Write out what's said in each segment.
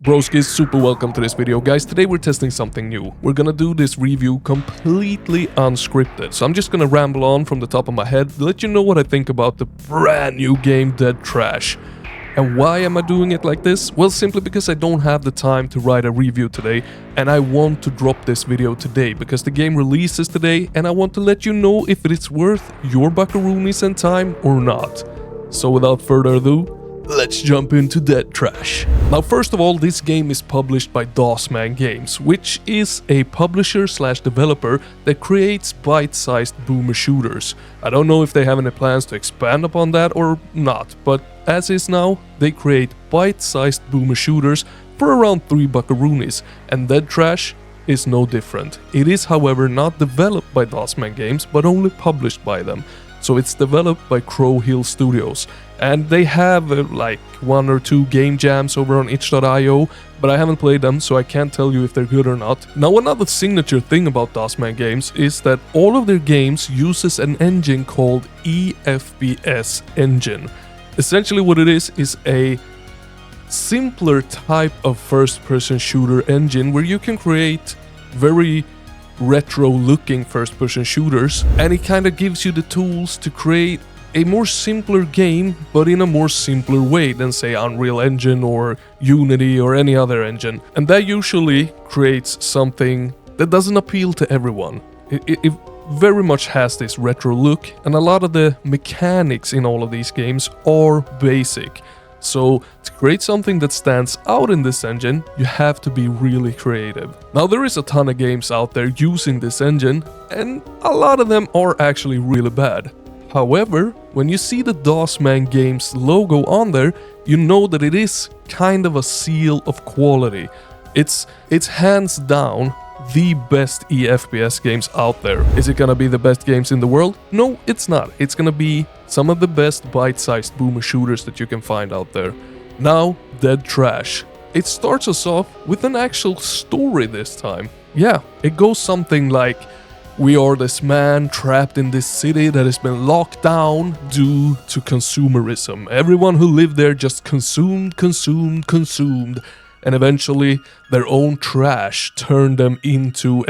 Broskis, super welcome to this video. Guys, today we're testing something new. We're gonna do this review completely unscripted. So I'm just gonna ramble on from the top of my head, let you know what I think about the brand new game Dead Trash. And why am I doing it like this? Well, simply because I don't have the time to write a review today, and I want to drop this video today because the game releases today and I want to let you know if it is worth your buckaroonies and time or not. So without further ado, let's jump into Dead Trash. Now, first of all, this game is published by Dosman Games, which is a publisher/developer that creates bite-sized boomer shooters. I don't know if they have any plans to expand upon that or not, but as is now, they create bite-sized boomer shooters for around 3 buckaroonies, and Dead Trash is no different. It is, however, not developed by Dosman Games, but only published by them. So it's developed by Crow Hill Studios, and they have like 1 or 2 game jams over on itch.io, but I haven't played them, so I can't tell you if they're good or not. Now, another signature thing about Dosman Games is that all of their games uses an engine called EFPS engine. Essentially what it is a simpler type of first-person shooter engine where you can create very retro-looking first-person shooters, and it kind of gives you the tools to create a more simpler game, but in a more simpler way than, say, Unreal Engine or Unity or any other engine. And that usually creates something that doesn't appeal to everyone. It very much has this retro look, and a lot of the mechanics in all of these games are basic. So to create something that stands out in this engine, you have to be really creative. Now, there is a ton of games out there using this engine, and a lot of them are actually really bad. However, when you see the Dosman Games logo on there, you know that it is kind of a seal of quality. It's hands down the best EFPS games out there. Is it gonna be the best games in the world? No, it's not. It's gonna be some of the best bite-sized boomer shooters that you can find out there. Now, Dead Trash. It starts us off with an actual story this time. Yeah, it goes something like, we are this man trapped in this city that has been locked down due to consumerism. Everyone who lived there just consumed, and eventually their own trash turned them into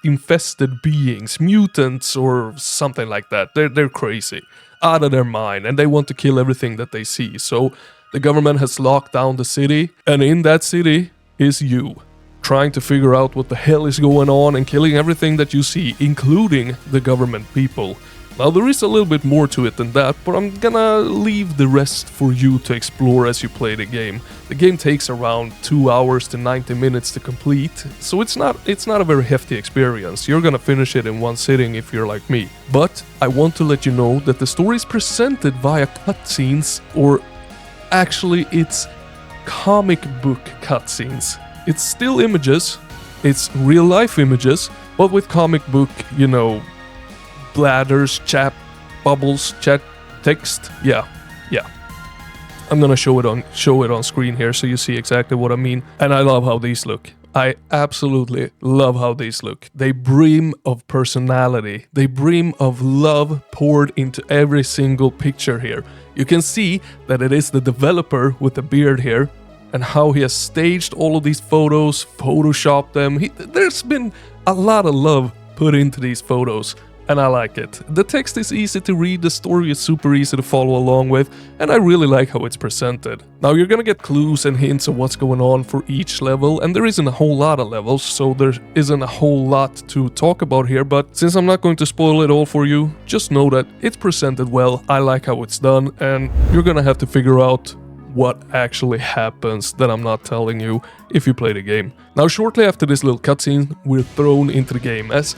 infested beings, mutants or something like that. They're crazy, out of their mind, and they want to kill everything that they see. So the government has locked down the city, and in that city is you, trying to figure out what the hell is going on and killing everything that you see, including the government people. Now, there is a little bit more to it than that, but I'm gonna leave the rest for you to explore as you play the game. The game takes around 2 hours to 90 minutes to complete, so it's not a very hefty experience. You're gonna finish it in one sitting if you're like me. But I want to let you know that the story is presented via cutscenes, or actually it's comic book cutscenes. It's still images, it's real life images, but with comic book, you know, bladders, chat bubbles, chat text. Yeah. I'm gonna show it on screen here so you see exactly what I mean. And I love how these look. I absolutely love how these look. They brim of personality. They brim of love poured into every single picture here. You can see that it is the developer with the beard here, and how he has staged all of these photos, photoshopped them. There's been a lot of love put into these photos, and I like it. The text is easy to read, the story is super easy to follow along with, and I really like how it's presented. Now, you're gonna get clues and hints of what's going on for each level, and there isn't a whole lot of levels, so there isn't a whole lot to talk about here, but since I'm not going to spoil it all for you, just know that it's presented well, I like how it's done, and you're gonna have to figure out what actually happens that I'm not telling you if you play the game. Now, shortly after this little cutscene, we're thrown into the game, as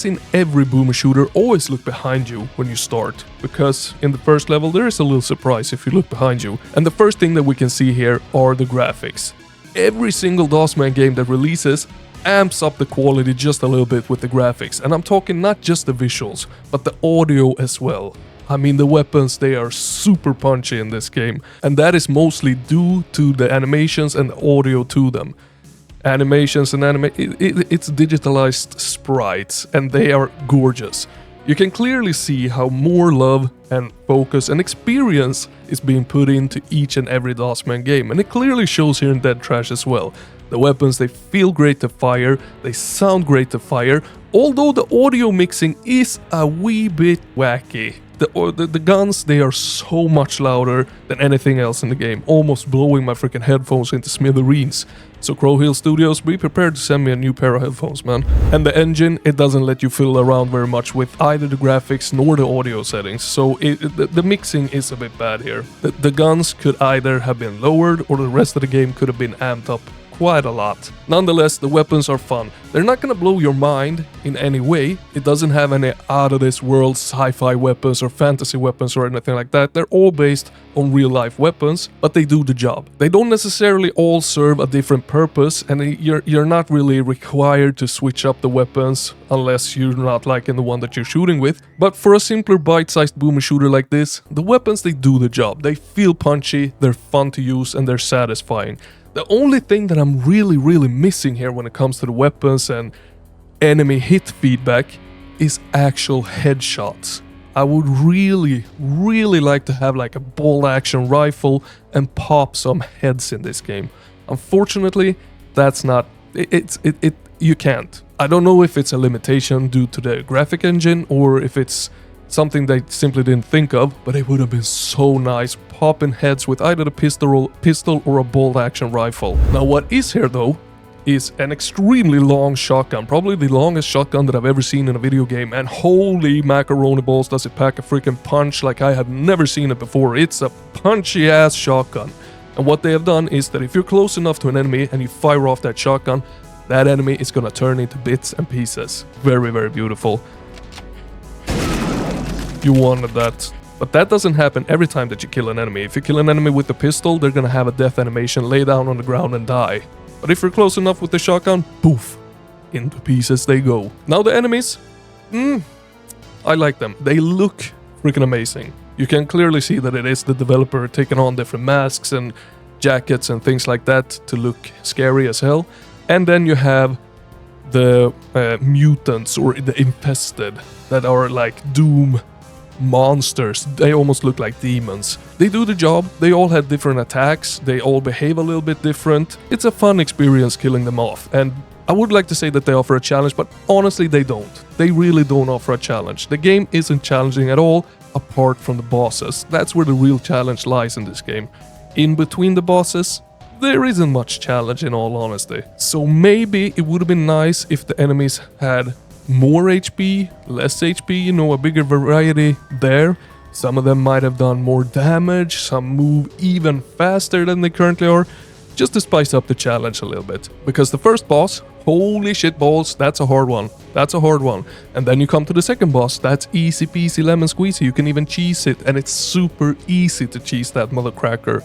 in every boomer shooter, always look behind you when you start, because in the first level there is a little surprise if you look behind you. And the first thing that we can see here are the graphics. Every single Dosman game that releases amps up the quality just a little bit with the graphics, and I'm talking not just the visuals, but the audio as well. I mean, the weapons, they are super punchy in this game, and that is mostly due to the animations and the audio to them. Animations and it's digitalized sprites, and they are gorgeous. You can clearly see how more love and focus and experience is being put into each and every Dosman game, and it clearly shows here in Dead Trash as well. The weapons, they feel great to fire, they sound great to fire, although the audio mixing is a wee bit wacky. The guns, they are so much louder than anything else in the game, almost blowing my freaking headphones into smithereens. So Crow Hill Studios, be prepared to send me a new pair of headphones, man. And the engine, it doesn't let you fiddle around very much with either the graphics nor the audio settings, so the mixing is a bit bad here. The guns could either have been lowered or the rest of the game could have been amped up quite a lot. Nonetheless, the weapons are fun. They're not gonna blow your mind in any way. It doesn't have any out-of-this-world sci-fi weapons or fantasy weapons or anything like that. They're all based on real-life weapons, but they do the job. They don't necessarily all serve a different purpose, and you're not really required to switch up the weapons unless you're not liking the one that you're shooting with. But for a simpler bite-sized boomer shooter like this, the weapons, they do the job. They feel punchy, they're fun to use, and they're satisfying. The only thing that I'm really missing here when it comes to the weapons and enemy hit feedback is actual headshots. I would really like to have like a bolt action rifle and pop some heads in this game. Unfortunately, that's not, you can't. I don't know if it's a limitation due to the graphic engine or if it's something they simply didn't think of, but it would have been so nice popping heads with either the pistol or a bolt action rifle. Now what is here though is an extremely long shotgun, probably the longest shotgun that I've ever seen in a video game, and holy macaroni balls does it pack a freaking punch like I have never seen it before. It's a punchy ass shotgun. And what they have done is that if you're close enough to an enemy and you fire off that shotgun, that enemy is gonna turn into bits and pieces. Very beautiful. You wanted that. But that doesn't happen every time that you kill an enemy. If you kill an enemy with a pistol, they're gonna have a death animation, lay down on the ground and die. But if you're close enough with the shotgun, poof, into pieces they go. Now the enemies, I like them. They look freaking amazing. You can clearly see that it is the developer taking on different masks and jackets and things like that to look scary as hell. And then you have the mutants or the infested that are like Doom monsters. They almost look like demons. They do the job. They all have different attacks. They all behave a little bit different. It's a fun experience killing them off, and I would like to say that they offer a challenge, but honestly they don't. They really don't offer a challenge. The game isn't challenging at all apart from the bosses. That's where the real challenge lies in this game. In between the bosses, there isn't much challenge in all honesty. So maybe it would have been nice if the enemies had more HP, less HP, you know, a bigger variety there. Some of them might have done more damage, some move even faster than they currently are, just to spice up the challenge a little bit. Because the first boss, holy shit balls, that's a hard one. That's a hard one. And then you come to the second boss, that's easy peasy lemon squeezy. You can even cheese it, and it's super easy to cheese that mothercracker.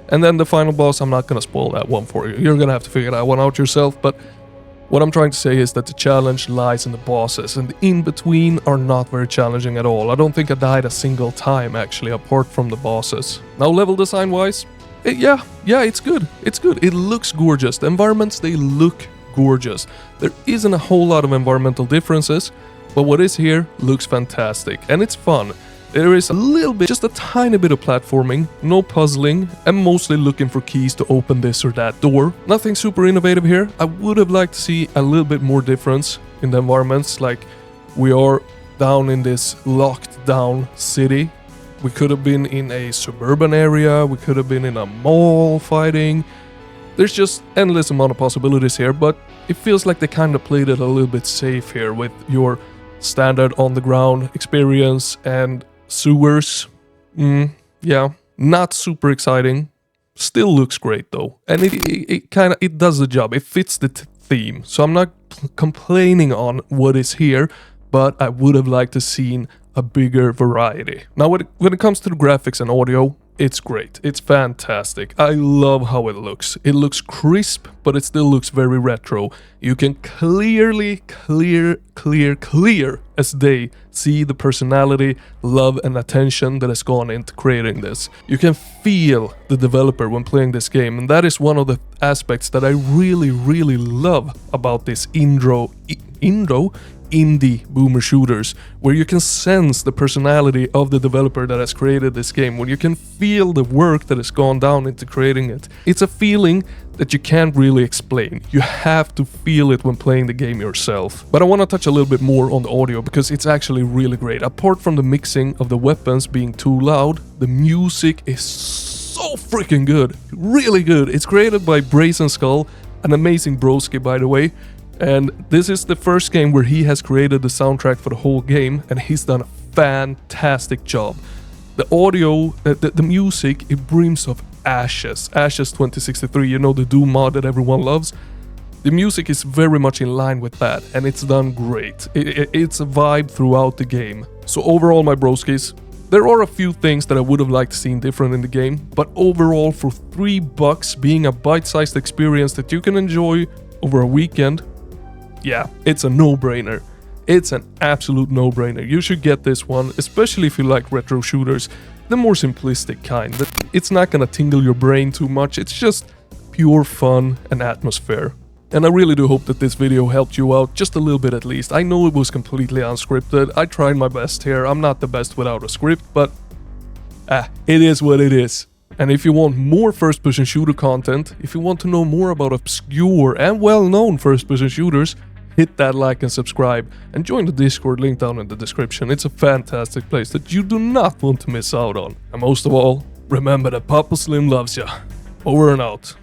And then the final boss, I'm not gonna spoil that one for you. You're gonna have to figure that one out yourself, but what I'm trying to say is that the challenge lies in the bosses, and the in-between are not very challenging at all. I don't think I died a single time, actually, apart from the bosses. Now, level design-wise, yeah, it's good. It's good. It looks gorgeous. The environments, they look gorgeous. There isn't a whole lot of environmental differences, but what is here looks fantastic, and it's fun. There is a little bit, just a tiny bit of platforming, no puzzling, and mostly looking for keys to open this or that door. Nothing super innovative here. I would have liked to see a little bit more difference in the environments, like we are down in this locked down city. We could have been in a suburban area, we could have been in a mall fighting. There's just endless amount of possibilities here, but it feels like they kind of played it a little bit safe here with your standard on the ground experience and sewers. Yeah, not super exciting. Still looks great though, and it does the job. It fits the theme, so I'm not complaining on what is here, but I would have liked to seen a bigger variety. Now when it comes to the graphics and audio, it's great. It's fantastic. I love how it looks. It looks crisp, but it still looks very retro. You can clearly as day see the personality, love and attention that has gone into creating this. You can feel the developer when playing this game, and that is one of the aspects that I really love about this indie boomer shooters, where you can sense the personality of the developer that has created this game, when you can feel the work that has gone down into creating it. It's a feeling that you can't really explain. You have to feel it when playing the game yourself. But I want to touch a little bit more on the audio because it's actually really great. Apart from the mixing of the weapons being too loud, the music is so freaking good. Really good. It's created by Brazen Skull, an amazing broski by the way. And this is the first game where he has created the soundtrack for the whole game, and he's done a fantastic job. The audio, the music, it brims of Ashes 2063, you know, the Doom mod that everyone loves. The music is very much in line with that, and it's done great. It's a vibe throughout the game. So overall, my broskis, there are a few things that I would have liked seen different in the game, but overall for $3 being a bite-sized experience that you can enjoy over a weekend, yeah, it's a no-brainer. It's an absolute no-brainer. You should get this one, especially if you like retro shooters, the more simplistic kind. It's not gonna tingle your brain too much, it's just pure fun and atmosphere. And I really do hope that this video helped you out just a little bit at least. I know it was completely unscripted, I tried my best here, I'm not the best without a script, but it is what it is. And if you want more first-person shooter content, if you want to know more about obscure and well-known first-person shooters, hit that like and subscribe, and join the Discord link down in the description. It's a fantastic place that you do not want to miss out on. And most of all, remember that Papa Slim loves ya. Over and out.